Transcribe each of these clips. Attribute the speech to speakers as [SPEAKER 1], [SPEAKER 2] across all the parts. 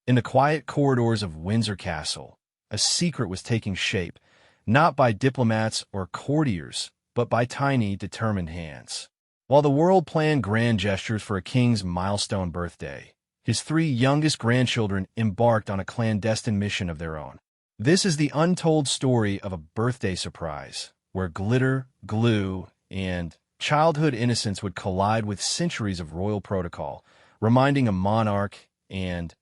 [SPEAKER 1] In the quiet corridors of Windsor Castle, a secret was taking shape, not by diplomats or courtiers, but by tiny, determined hands. While the world planned grand gestures for a king's milestone birthday, his three youngest grandchildren embarked on a clandestine mission of their own. This is the untold story of a birthday surprise, where glitter, glue, and childhood innocence would collide with centuries of royal protocol, reminding a monarch and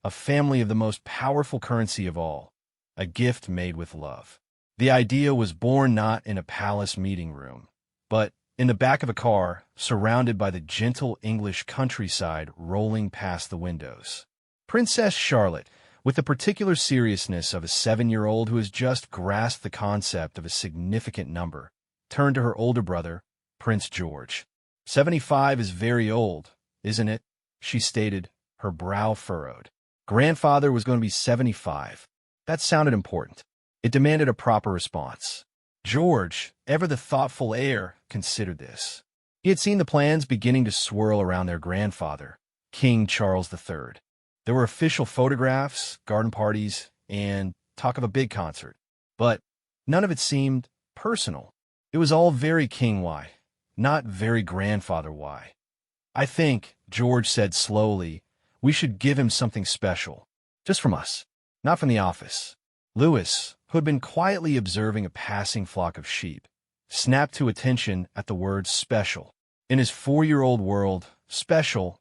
[SPEAKER 1] a family of the most powerful currency of all, a gift made with love. The idea was born not in a palace meeting room, but in the back of a car, surrounded by the gentle English countryside rolling past the windows. Princess Charlotte, with the particular seriousness of a 7-year-old who has just grasped the concept of a significant number, turned to her older brother, Prince George. 75 is very old, isn't it? She stated, her brow furrowed. Grandfather was going to be 75. That sounded important. It demanded a proper response. George, ever the thoughtful heir, considered this. He had seen the plans beginning to swirl around their grandfather, King Charles III. There were official photographs, garden parties, and talk of a big concert. But none of it seemed personal. It was all very king-y, not very grandfather-y. I think, George said slowly, we should give him something special. Just from us, not from the office. Louis, who had been quietly observing a passing flock of sheep, snapped to attention at the word special. In his 4-year-old world, special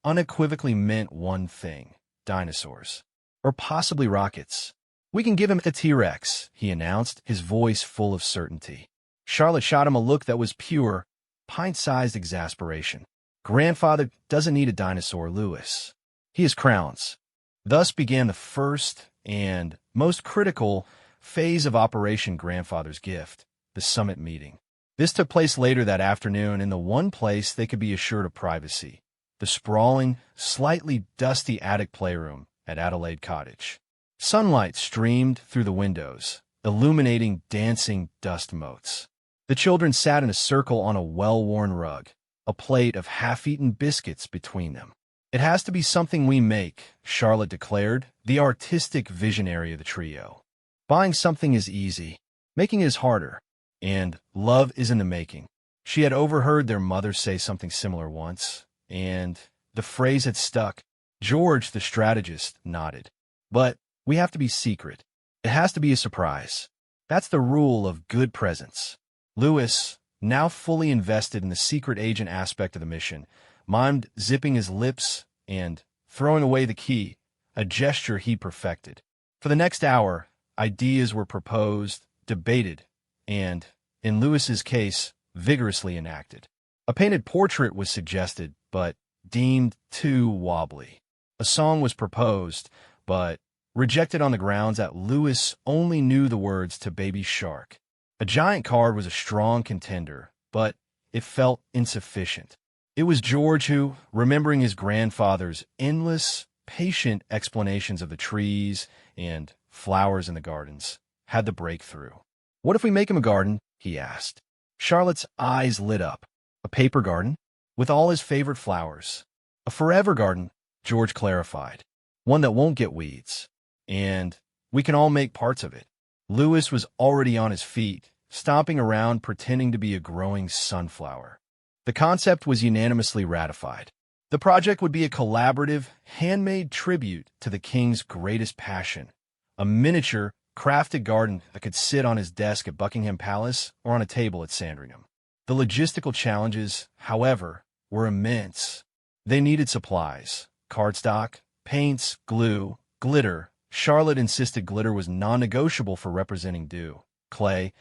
[SPEAKER 1] unequivocally meant one thing: dinosaurs. Or possibly rockets. We can give him a T-Rex, he announced, his voice full of certainty. Charlotte shot him a look that was pure, pint-sized exasperation. Grandfather doesn't need a dinosaur, Louis. He has crowns. Thus began the first and most critical phase of Operation Grandfather's Gift, the summit meeting. This took place later that afternoon in the one place they could be assured of privacy, the sprawling, slightly dusty attic playroom at Adelaide Cottage. Sunlight streamed through the windows, illuminating dancing dust motes. The children sat in a circle on a well-worn rug, a plate of half-eaten biscuits between them. It has to be something we make, Charlotte declared, the artistic visionary of the trio. Buying something is easy. Making it is harder. And love is in the making. She had overheard their mother say something similar once, and the phrase had stuck. George, the strategist, nodded. But we have to be secret. It has to be a surprise. That's the rule of good presents. Louis, now fully invested in the secret agent aspect of the mission, mimed zipping his lips and throwing away the key, a gesture he perfected. For the next hour, ideas were proposed, debated, and, in Louis's case, vigorously enacted. A painted portrait was suggested, but deemed too wobbly. A song was proposed, but rejected on the grounds that Louis only knew the words to Baby Shark. A giant card was a strong contender, but it felt insufficient. It was George who, remembering his grandfather's endless, patient explanations of the trees and flowers in the gardens, had the breakthrough. What if we make him a garden? He asked. Charlotte's eyes lit up. A paper garden? With all his favorite flowers. A forever garden, George clarified. One that won't get weeds. And we can all make parts of it. Louis was already on his feet, stomping around pretending to be a growing sunflower. The concept was unanimously ratified. The project would be a collaborative, handmade tribute to the king's greatest passion, a miniature, crafted garden that could sit on his desk at Buckingham Palace or on a table at Sandringham. The logistical challenges, however, were immense. They needed supplies, cardstock, paints, glue, glitter. Charlotte insisted glitter was non-negotiable for representing dew, clay,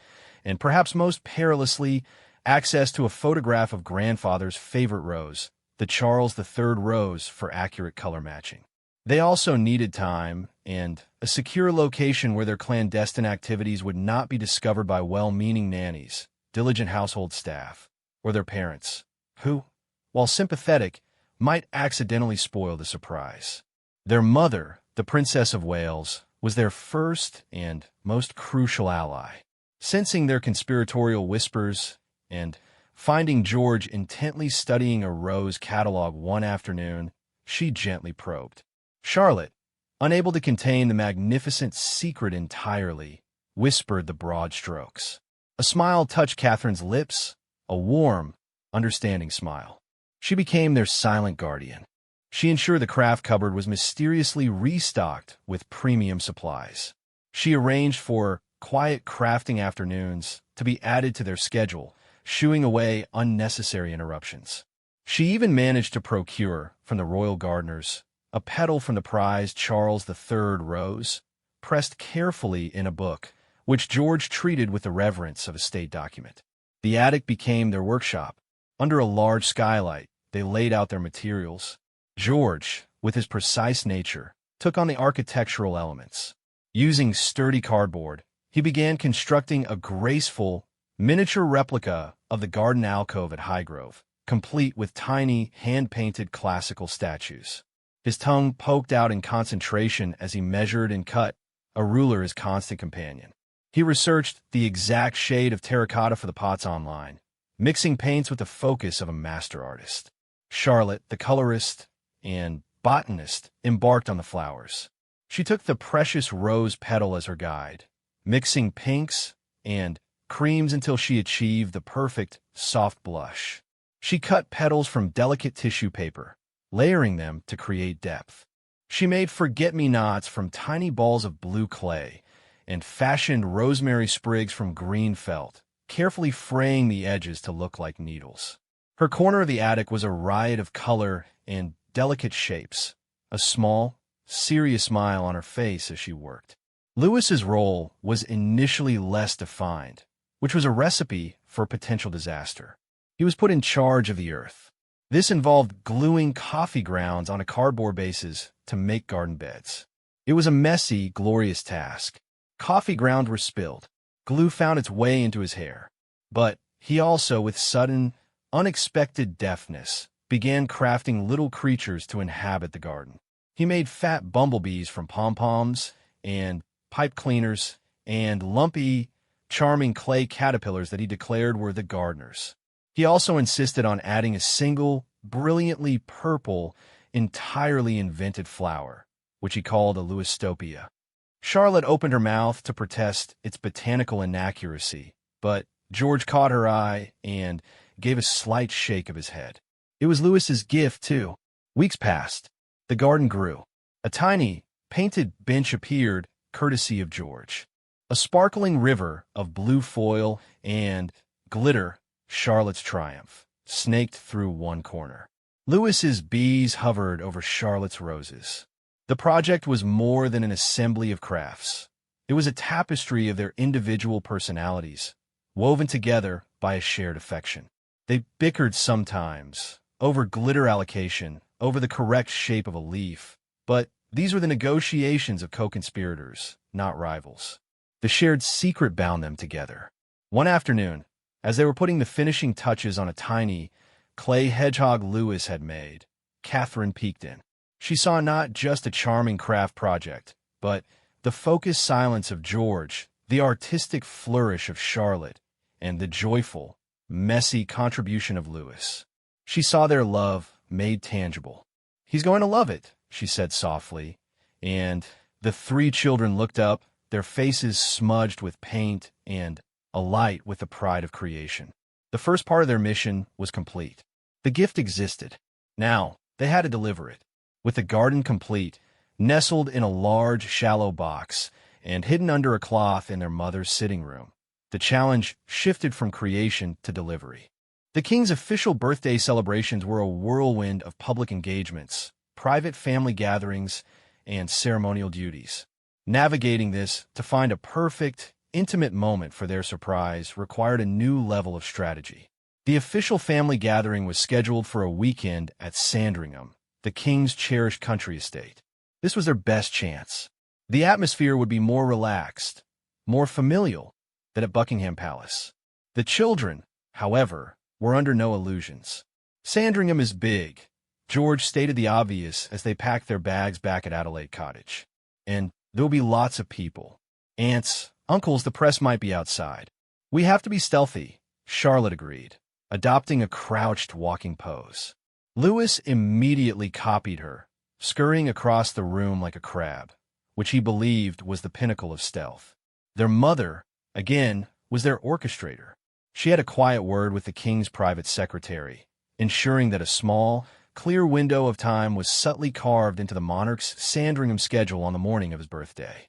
[SPEAKER 1] and perhaps most perilously, access to a photograph of grandfather's favorite rose, the Charles III rose, for accurate color matching. They also needed time and a secure location where their clandestine activities would not be discovered by well-meaning nannies, diligent household staff, or their parents, who, while sympathetic, might accidentally spoil the surprise. Their mother, the Princess of Wales, was their first and most crucial ally. Sensing their conspiratorial whispers and finding George intently studying a rose catalog one afternoon, she gently probed. Charlotte, unable to contain the magnificent secret entirely, whispered the broad strokes. A smile touched Catherine's lips, a warm, understanding smile. She became their silent guardian. She ensured the craft cupboard was mysteriously restocked with premium supplies. She arranged for quiet crafting afternoons to be added to their schedule, shooing away unnecessary interruptions. She even managed to procure, from the royal gardeners, a petal from the prized Charles III rose, pressed carefully in a book, which George treated with the reverence of a state document. The attic became their workshop. Under a large skylight, they laid out their materials. George, with his precise nature, took on the architectural elements. Using sturdy cardboard, he began constructing a graceful, miniature replica of the garden alcove at Highgrove, complete with tiny, hand-painted classical statues. His tongue poked out in concentration as he measured and cut, a ruler his constant companion. He researched the exact shade of terracotta for the pots online, mixing paints with the focus of a master artist. Charlotte, the colorist and botanist, embarked on the flowers. She took the precious rose petal as her guide, mixing pinks and creams until she achieved the perfect, soft blush. She cut petals from delicate tissue paper, layering them to create depth. She made forget-me-nots from tiny balls of blue clay and fashioned rosemary sprigs from green felt, carefully fraying the edges to look like needles. Her corner of the attic was a riot of color and delicate shapes, a small, serious smile on her face as she worked. Lewis's role was initially less defined, which was a recipe for potential disaster. He was put in charge of the earth. This involved gluing coffee grounds on a cardboard bases to make garden beds. It was a messy, glorious task. Coffee grounds were spilled. Glue found its way into his hair. But he also, with sudden, unexpected deftness, began crafting little creatures to inhabit the garden. He made fat bumblebees from pom-poms and pipe cleaners and lumpy, charming clay caterpillars that he declared were the gardeners. He also insisted on adding a single, brilliantly purple, entirely invented flower, which he called a Lewistopia. Charlotte opened her mouth to protest its botanical inaccuracy, but George caught her eye and gave a slight shake of his head. It was Lewis's gift, too. Weeks passed. The garden grew. A tiny, painted bench appeared, courtesy of George. A sparkling river of blue foil and glitter, Charlotte's triumph, snaked through one corner. Lewis's bees hovered over Charlotte's roses. The project was more than an assembly of crafts. It was a tapestry of their individual personalities, woven together by a shared affection. They bickered sometimes, over glitter allocation, over the correct shape of a leaf, but these were the negotiations of co-conspirators, not rivals. The shared secret bound them together. One afternoon, as they were putting the finishing touches on a tiny, clay hedgehog Lewis had made, Catherine peeked in. She saw not just a charming craft project, but the focused silence of George, the artistic flourish of Charlotte, and the joyful, messy contribution of Lewis. She saw their love made tangible. "He's going to love it," she said softly, and the three children looked up, their faces smudged with paint and alight with the pride of creation. The first part of their mission was complete. The gift existed. Now, they had to deliver it. With the garden complete, nestled in a large, shallow box, and hidden under a cloth in their mother's sitting room, the challenge shifted from creation to delivery. The king's official birthday celebrations were a whirlwind of public engagements, private family gatherings, and ceremonial duties. Navigating this to find a perfect, intimate moment for their surprise required a new level of strategy. The official family gathering was scheduled for a weekend at Sandringham, the king's cherished country estate. This was their best chance. The atmosphere would be more relaxed, more familial than at Buckingham Palace. The children, however, were under no illusions. Sandringham is big, George stated the obvious as they packed their bags back at Adelaide Cottage. And there will be lots of people. Aunts, uncles, the press might be outside. "We have to be stealthy," Charlotte agreed, adopting a crouched walking pose. Lewis immediately copied her, scurrying across the room like a crab, which he believed was the pinnacle of stealth. Their mother, again, was their orchestrator. She had a quiet word with the king's private secretary, ensuring that a small, clear window of time was subtly carved into the monarch's Sandringham schedule on the morning of his birthday.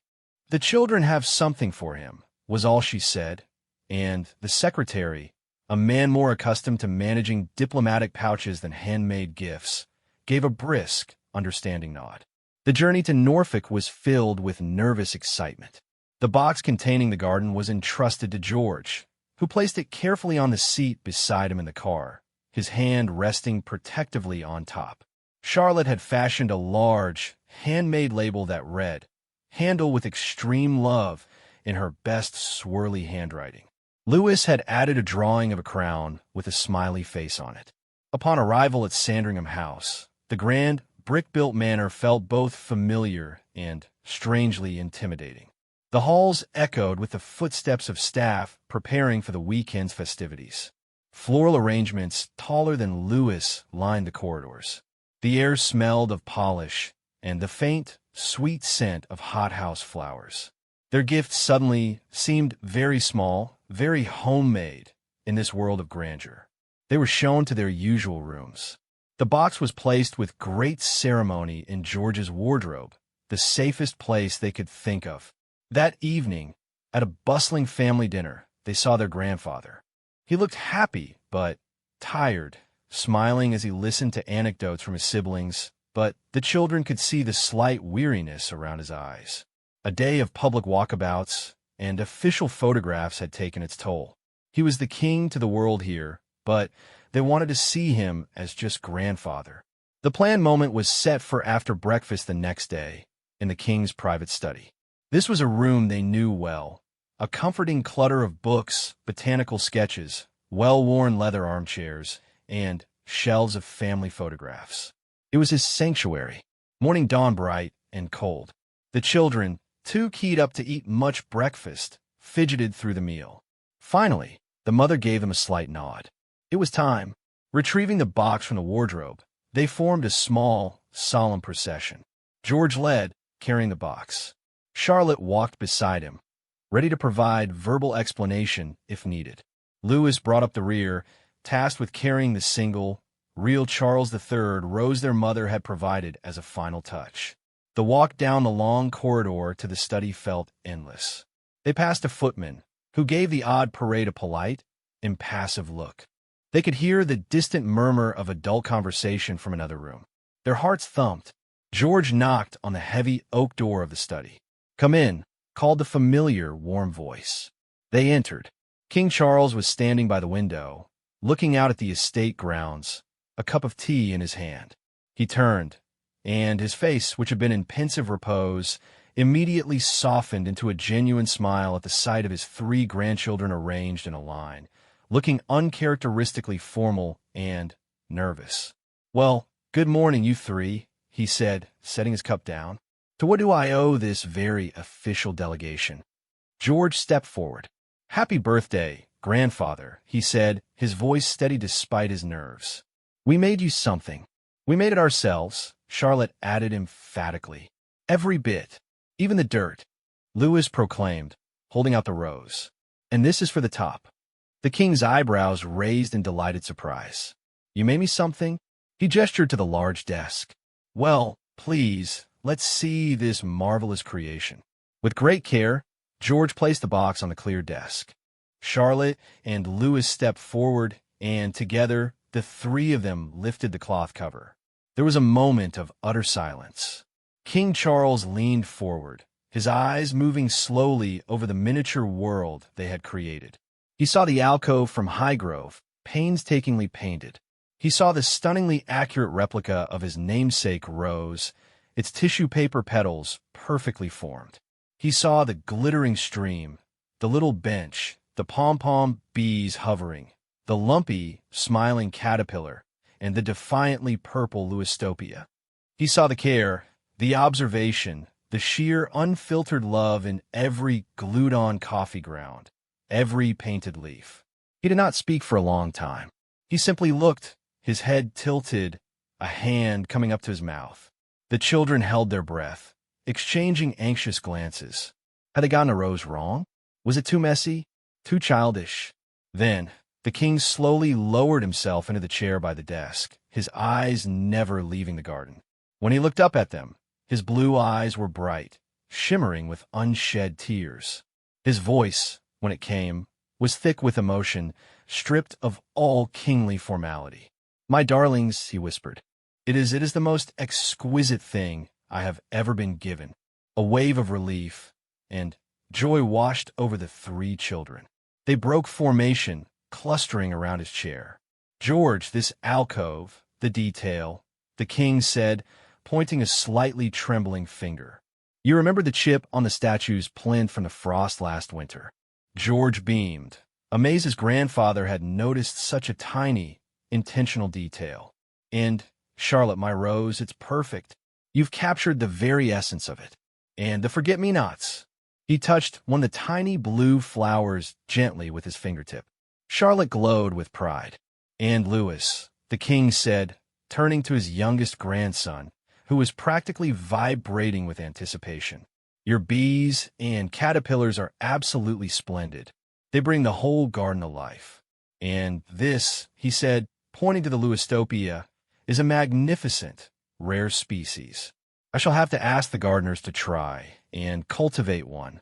[SPEAKER 1] "The children have something for him," was all she said, and the secretary, a man more accustomed to managing diplomatic pouches than handmade gifts, gave a brisk, understanding nod. The journey to Norfolk was filled with nervous excitement. The box containing the garden was entrusted to George, who placed it carefully on the seat beside him in the car, his hand resting protectively on top. Charlotte had fashioned a large, handmade label that read, "Handle with extreme love," in her best swirly handwriting. Lewis had added a drawing of a crown with a smiley face on it. Upon arrival at Sandringham House, the grand, brick-built manor felt both familiar and strangely intimidating. The halls echoed with the footsteps of staff preparing for the weekend's festivities. Floral arrangements taller than Lewis lined the corridors. The air smelled of polish and the faint, sweet scent of hothouse flowers. Their gifts suddenly seemed very small, very homemade in this world of grandeur. They were shown to their usual rooms. The box was placed with great ceremony in George's wardrobe, the safest place they could think of. That evening, at a bustling family dinner, they saw their grandfather. He looked happy, but tired, smiling as he listened to anecdotes from his siblings, but the children could see the slight weariness around his eyes. A day of public walkabouts and official photographs had taken its toll. He was the king to the world here, but they wanted to see him as just grandfather. The planned moment was set for after breakfast the next day, in the king's private study. This was a room they knew well, a comforting clutter of books, botanical sketches, well-worn leather armchairs, and shelves of family photographs. It was his sanctuary. Morning dawned bright and cold. The children, too keyed up to eat much breakfast, fidgeted through the meal. Finally, the mother gave them a slight nod. It was time. Retrieving the box from the wardrobe, they formed a small, solemn procession. George led, carrying the box. Charlotte walked beside him, ready to provide verbal explanation if needed. Lewis brought up the rear, tasked with carrying the single, real Charles III rose their mother had provided as a final touch. The walk down the long corridor to the study felt endless. They passed a footman, who gave the odd parade a polite, impassive look. They could hear the distant murmur of adult conversation from another room. Their hearts thumped. George knocked on the heavy oak door of the study. "Come in," called the familiar, warm voice. They entered. King Charles was standing by the window, looking out at the estate grounds, a cup of tea in his hand. He turned, and his face, which had been in pensive repose, immediately softened into a genuine smile at the sight of his 3 grandchildren arranged in a line, looking uncharacteristically formal and nervous. "Well, good morning, you 3, he said, setting his cup down. "To what do I owe this very official delegation?" George stepped forward. "Happy birthday, grandfather," he said, his voice steady despite his nerves. "We made you something. We made it ourselves," Charlotte added emphatically. "Every bit, even the dirt," Lewis proclaimed, holding out the rose. "And this is for the top." The king's eyebrows raised in delighted surprise. "You made me something?" He gestured to the large desk. "Well, please, let's see this marvelous creation." With great care, George placed the box on the clear desk. Charlotte and Lewis stepped forward, and together, the 3 of them lifted the cloth cover. There was a moment of utter silence. King Charles leaned forward, his eyes moving slowly over the miniature world they had created. He saw the alcove from Highgrove, painstakingly painted. He saw the stunningly accurate replica of his namesake rose, its tissue paper petals perfectly formed. He saw the glittering stream, the little bench, the pom-pom bees hovering, the lumpy, smiling caterpillar, and the defiantly purple Lewistopia. He saw the care, the observation, the sheer, unfiltered love in every glued-on coffee ground, every painted leaf. He did not speak for a long time. He simply looked, his head tilted, a hand coming up to his mouth. The children held their breath, exchanging anxious glances. Had they gotten a rose wrong? Was it too messy? Too childish? Then, the king slowly lowered himself into the chair by the desk, his eyes never leaving the garden. When he looked up at them, his blue eyes were bright, shimmering with unshed tears. His voice, when it came, was thick with emotion, stripped of all kingly formality. "My darlings," he whispered, it is the most exquisite thing I have ever been given." A wave of relief and joy washed over the three children. They broke formation, clustering around his chair. "George, this alcove, the detail," the king said, pointing a slightly trembling finger. "You remember the chip on the statue's plinth from the frost last winter?" George beamed, amazed his grandfather had noticed such a tiny, intentional detail. "And, Charlotte, my rose, it's perfect. You've captured the very essence of it. And the forget-me-nots." He touched one of the tiny blue flowers gently with his fingertip. Charlotte glowed with pride. "And Louis," the king said, turning to his youngest grandson, who was practically vibrating with anticipation. "Your bees and caterpillars are absolutely splendid. They bring the whole garden to life. And this," he said, pointing to the Louistopia, "is a magnificent, rare species. I shall have to ask the gardeners to try and cultivate one."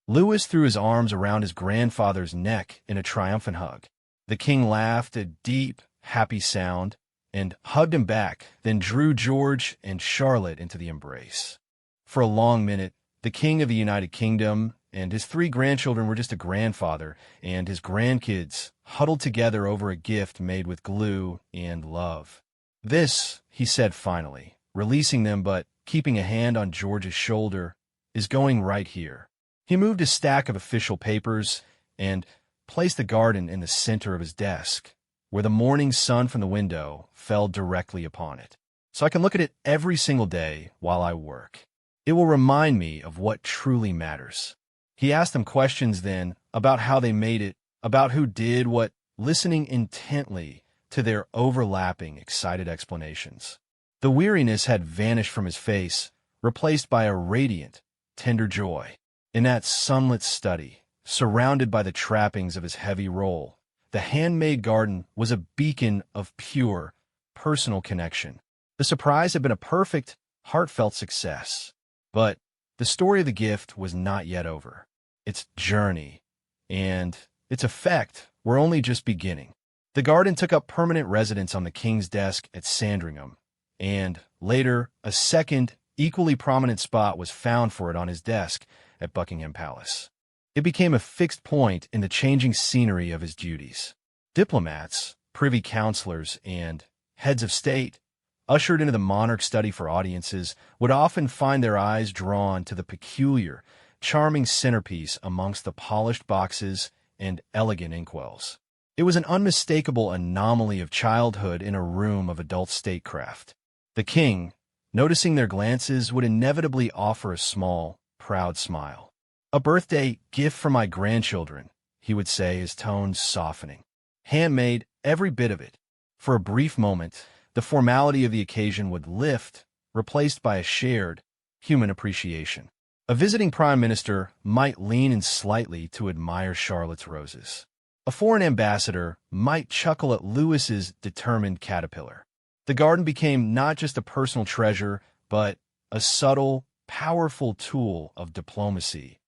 [SPEAKER 1] Louis threw his arms around his grandfather's neck in a triumphant hug. The king laughed a deep, happy sound and hugged him back, then drew George and Charlotte into the embrace. For a long minute, the king of the United Kingdom and his three grandchildren were just a grandfather and his grandkids huddled together over a gift made with glue and love. "This," he said finally, releasing them but keeping a hand on George's shoulder, "is going right here." He moved a stack of official papers and placed the garden in the center of his desk, where the morning sun from the window fell directly upon it. "So I can look at it every single day while I work. It will remind me of what truly matters." He asked them questions then about how they made it, about who did what, listening intently to their overlapping, excited explanations. The weariness had vanished from his face, replaced by a radiant, tender joy. In that sunlit study, surrounded by the trappings of his heavy role, the handmade garden was a beacon of pure, personal connection. The surprise had been a perfect, heartfelt success. But the story of the gift was not yet over. Its journey and its effect were only just beginning. The garden took up permanent residence on the king's desk at Sandringham, and later a second, equally prominent spot was found for it on his desk at Buckingham Palace. It became a fixed point in the changing scenery of his duties. Diplomats, privy councilors, and heads of state, ushered into the monarch's study for audiences, would often find their eyes drawn to the peculiar, charming centerpiece amongst the polished boxes and elegant inkwells. It was an unmistakable anomaly of childhood in a room of adult statecraft. The king, noticing their glances, would inevitably offer a small, proud smile. "A birthday gift for my grandchildren," he would say, his tones softening. "Handmade, every bit of it." For a brief moment, the formality of the occasion would lift, replaced by a shared, human appreciation. A visiting prime minister might lean in slightly to admire Charlotte's roses. A foreign ambassador might chuckle at Louis's determined caterpillar. The garden became not just a personal treasure, but a subtle, powerful tool of diplomacy,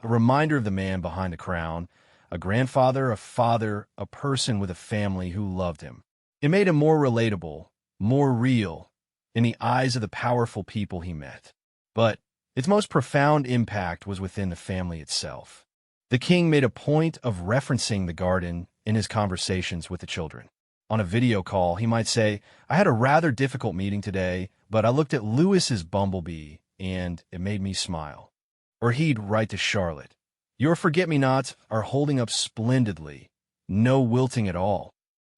[SPEAKER 1] a reminder of the man behind the crown, a grandfather, a father, a person with a family who loved him. It made him more relatable, more real, in the eyes of the powerful people he met. But its most profound impact was within the family itself. The king made a point of referencing the garden in his conversations with the children. On a video call, he might say, "I had a rather difficult meeting today, but I looked at Louis's bumblebee, and it made me smile." Or he'd write to Charlotte, "Your forget-me-nots are holding up splendidly, no wilting at all."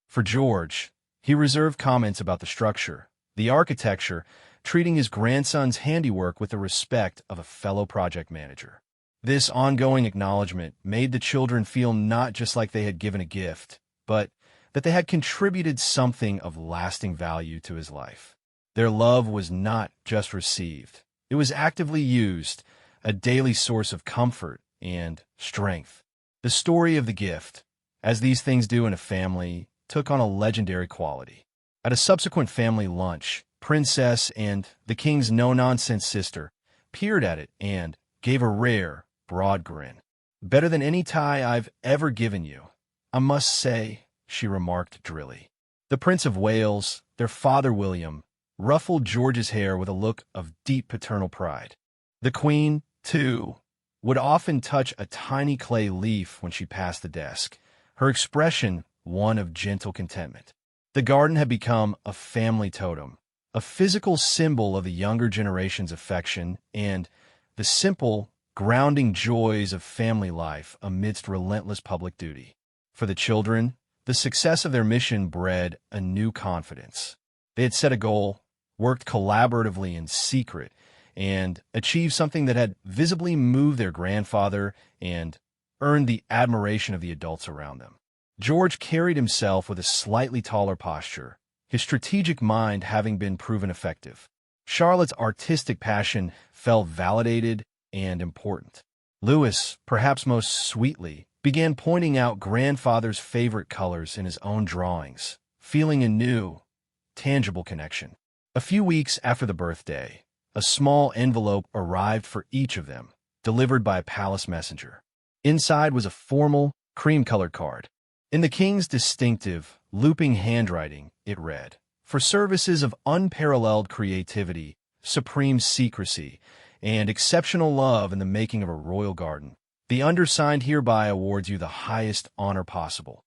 [SPEAKER 1] For George, he reserved comments about the structure, the architecture, treating his grandson's handiwork with the respect of a fellow project manager. This ongoing acknowledgement made the children feel not just like they had given a gift, but that they had contributed something of lasting value to his life. Their love was not just received. It was actively used, a daily source of comfort and strength. The story of the gift, as these things do in a family, took on a legendary quality. At a subsequent family lunch, Princess and the king's no-nonsense sister peered at it and gave a rare, broad grin. "Better than any tie I've ever given you, I must say," she remarked drily. The Prince of Wales, their father William, ruffled George's hair with a look of deep paternal pride. The Queen, too, would often touch a tiny clay leaf when she passed the desk, her expression one of gentle contentment. The garden had become a family totem, a physical symbol of the younger generation's affection and the simple, grounding joys of family life amidst relentless public duty. For the children, the success of their mission bred a new confidence. They had set a goal, worked collaboratively in secret, and achieved something that had visibly moved their grandfather and earned the admiration of the adults around them. George carried himself with a slightly taller posture, his strategic mind having been proven effective. Charlotte's artistic passion felt validated and important. Louis, perhaps most sweetly, began pointing out grandfather's favorite colors in his own drawings, feeling a new, tangible connection. A few weeks after the birthday, a small envelope arrived for each of them, delivered by a palace messenger. Inside was a formal, cream-colored card. In the king's distinctive, looping handwriting, it read, "For services of unparalleled creativity, supreme secrecy, and exceptional love in the making of a royal garden, the undersigned hereby awards you the highest honor possible,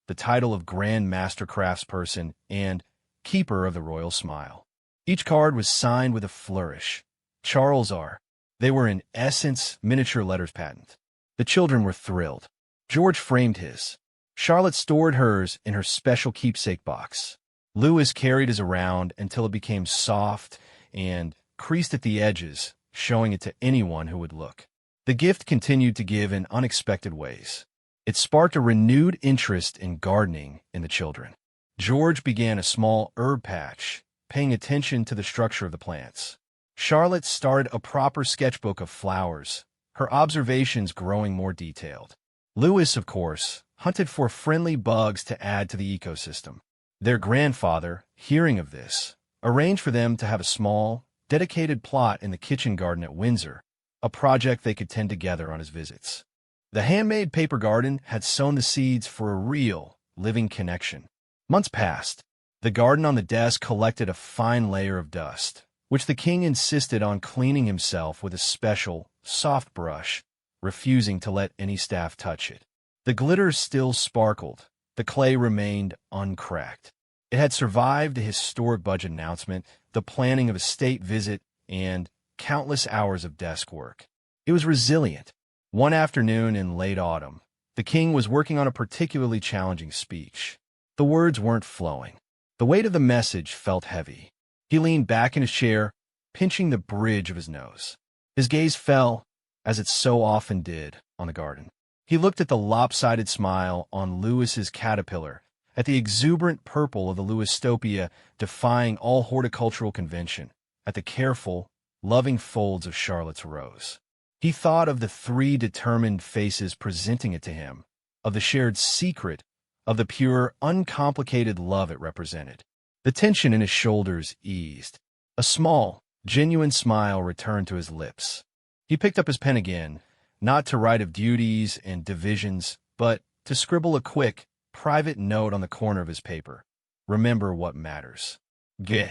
[SPEAKER 1] the title of Grand Master Craftsperson and Keeper of the Royal Smile." Each card was signed with a flourish. Charles R. They were in essence miniature letters patent. The children were thrilled. George framed his. Charlotte stored hers in her special keepsake box. Louis carried his around until it became soft and creased at the edges, showing it to anyone who would look. The gift continued to give in unexpected ways. It sparked a renewed interest in gardening in the children. George began a small herb patch, paying attention to the structure of the plants. Charlotte started a proper sketchbook of flowers, her observations growing more detailed. Louis, of course, hunted for friendly bugs to add to the ecosystem. Their grandfather, hearing of this, arranged for them to have a small, dedicated plot in the kitchen garden at Windsor, a project they could tend together on his visits. The handmade paper garden had sown the seeds for a real, living connection. Months passed. The garden on the desk collected a fine layer of dust, which the king insisted on cleaning himself with a special, soft brush, refusing to let any staff touch it. The glitter still sparkled. The clay remained uncracked. It had survived a historic budget announcement, the planning of a state visit, and countless hours of desk work. It was resilient. One afternoon in late autumn, the king was working on a particularly challenging speech. The words weren't flowing. The weight of the message felt heavy. He leaned back in his chair, pinching the bridge of his nose. His gaze fell, as it so often did, on the garden. He looked at the lopsided smile on Louis's caterpillar, at the exuberant purple of the Louistopia defying all horticultural convention, at the careful, loving folds of Charlotte's rose. He thought of the three determined faces presenting it to him, of the shared secret, of the pure, uncomplicated love it represented. The tension in his shoulders eased. A small, genuine smile returned to his lips. He picked up his pen again, not to write of duties and divisions, but to scribble a quick, private note on the corner of his paper. Remember what matters. He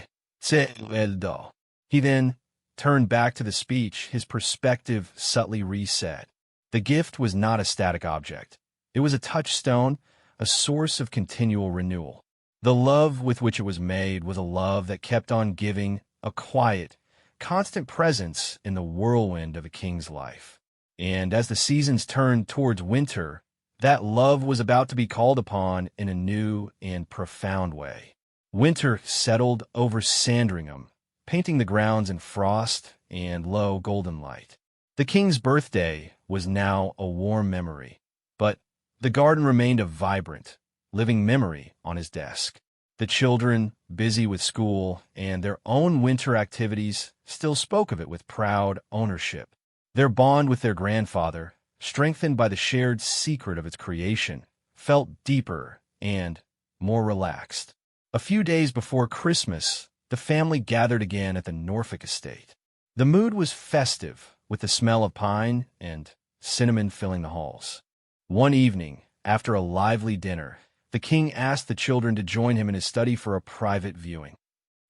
[SPEAKER 1] then turned back to the speech, his perspective subtly reset. The gift was not a static object. It was a touchstone, a source of continual renewal. The love with which it was made was a love that kept on giving, a quiet, constant presence in the whirlwind of a king's life. And as the seasons turned towards winter, that love was about to be called upon in a new and profound way. Winter settled over Sandringham, painting the grounds in frost and low golden light. The king's birthday was now a warm memory, but the garden remained a vibrant, living memory on his desk. The children, busy with school and their own winter activities, still spoke of it with proud ownership. Their bond with their grandfather, strengthened by the shared secret of its creation, felt deeper and more relaxed. A few days before Christmas, the family gathered again at the Norfolk estate. The mood was festive, with the smell of pine and cinnamon filling the halls. One evening, after a lively dinner, the king asked the children to join him in his study for a private viewing.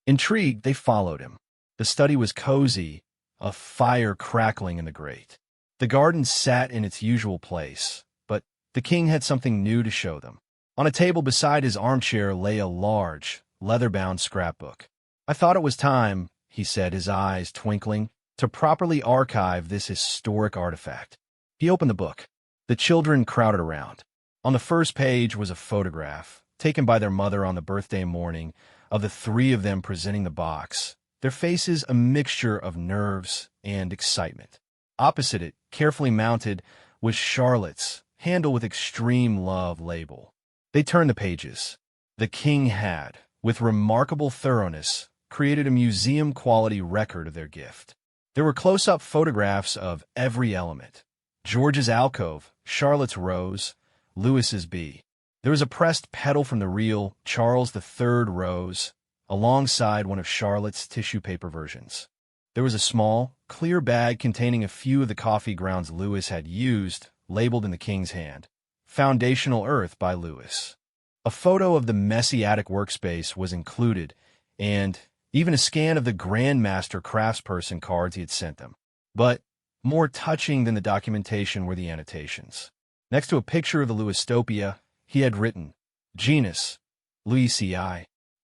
[SPEAKER 1] Intrigued, they followed him. The study was cozy, a fire crackling in the grate. The garden sat in its usual place, but the king had something new to show them. On a table beside his armchair lay a large, leather-bound scrapbook. "I thought it was time," he said, his eyes twinkling, "to properly archive this historic artifact." He opened the book. The children crowded around. On the first page was a photograph, taken by their mother on the birthday morning, of the three of them presenting the box, their faces a mixture of nerves and excitement. Opposite it, carefully mounted, was Charlotte's, handle with extreme love label. They turned the pages. The king had, with remarkable thoroughness, created a museum-quality record of their gift. There were close-up photographs of every element. George's alcove, Charlotte's rose, Louis's bee. There was a pressed petal from the real Charles III rose, alongside one of Charlotte's tissue paper versions. There was a small, clear bag containing a few of the coffee grounds Louis had used, labeled in the king's hand, "Foundational Earth by Louis." A photo of the messy attic workspace was included, and even a scan of the Grandmaster craftsperson cards he had sent them. But more touching than the documentation were the annotations. Next to a picture of the Louistopia, he had written, "Genus, Louisii,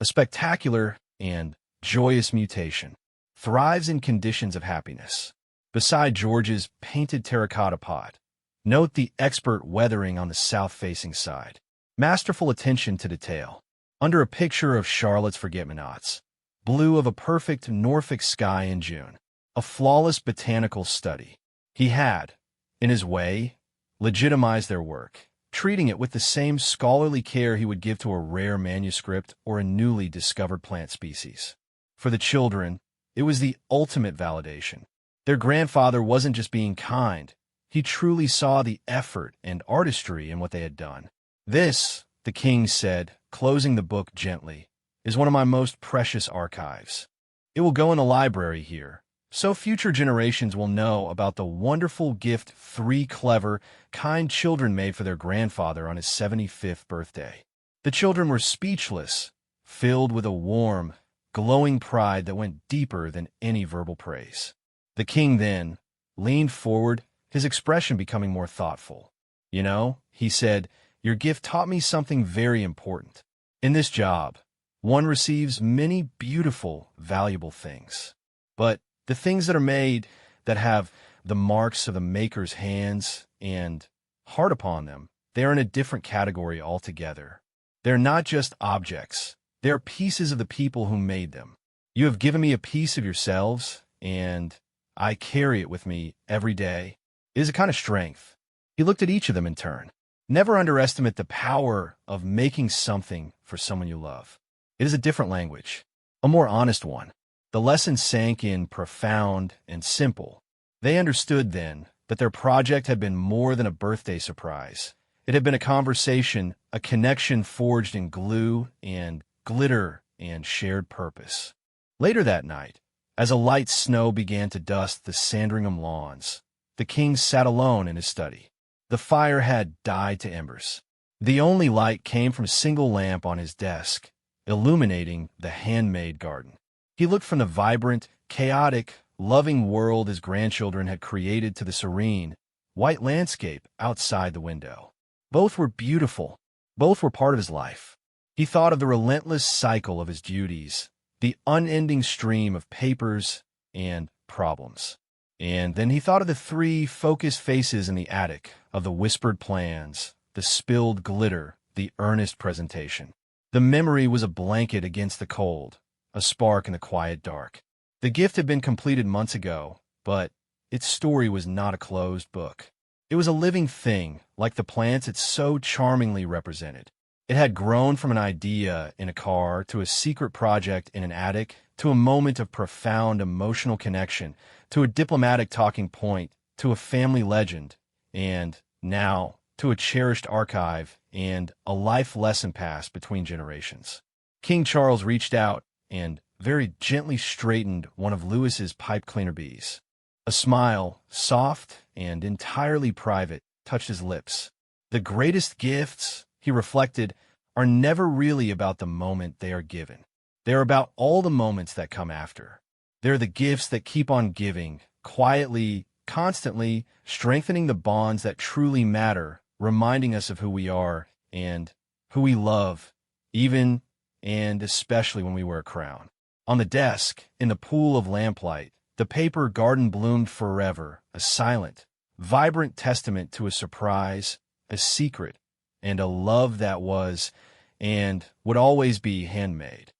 [SPEAKER 1] a spectacular and joyous mutation, thrives in conditions of happiness." Beside George's painted terracotta pot, note the expert weathering on the south-facing side. Masterful attention to detail. Under a picture of Charlotte's forget-me-nots, blue of a perfect Norfolk sky in June, a flawless botanical study. He had, in his way, legitimized their work, treating it with the same scholarly care he would give to a rare manuscript or a newly discovered plant species. For the children, it was the ultimate validation. Their grandfather wasn't just being kind. He truly saw the effort and artistry in what they had done. "This," the king said, closing the book gently, "is one of my most precious archives. It will go in the library here, so future generations will know about the wonderful gift three clever, kind children made for their grandfather on his 75th birthday." The children were speechless, filled with a warm, glowing pride that went deeper than any verbal praise. The king then leaned forward, his expression becoming more thoughtful. "You know," he said, "your gift taught me something very important. In this job, one receives many beautiful, valuable things. But the things that are made that have the marks of the maker's hands and heart upon them, they are in a different category altogether. They're not just objects. They are pieces of the people who made them. You have given me a piece of yourselves, and I carry it with me every day. It is a kind of strength." He looked at each of them in turn. Never underestimate the power of making something for someone you love. It is a different language, a more honest one. The lesson sank in profound and simple. They understood then that their project had been more than a birthday surprise. It had been a conversation, a connection forged in glue and glitter and shared purpose. Later that night, as a light snow began to dust the Sandringham lawns, the king sat alone in his study. The fire had died to embers. The only light came from a single lamp on his desk, illuminating the handmade garden. He looked from the vibrant, chaotic, loving world his grandchildren had created to the serene, white landscape outside the window. Both were beautiful. Both were part of his life. He thought of the relentless cycle of his duties, the unending stream of papers and problems. And then he thought of the three focused faces in the attic, of the whispered plans, the spilled glitter, the earnest presentation. The memory was a blanket against the cold, a spark in the quiet dark. The gift had been completed months ago, but its story was not a closed book. It was a living thing, like the plants it so charmingly represented. It had grown from an idea in a car to a secret project in an attic to a moment of profound emotional connection to a diplomatic talking point to a family legend and, now, to a cherished archive and a life lesson passed between generations. King Charles reached out and very gently straightened one of Louis's pipe cleaner bees. A smile, soft and entirely private, touched his lips. The greatest gifts, he reflected, are never really about the moment they are given. They are about all the moments that come after. They're the gifts that keep on giving, quietly, constantly, strengthening the bonds that truly matter, reminding us of who we are and who we love, even and especially when we wear a crown. On the desk, in the pool of lamplight, the paper garden bloomed forever, a silent, vibrant testament to a surprise, a secret, and a love that was and would always be handmade.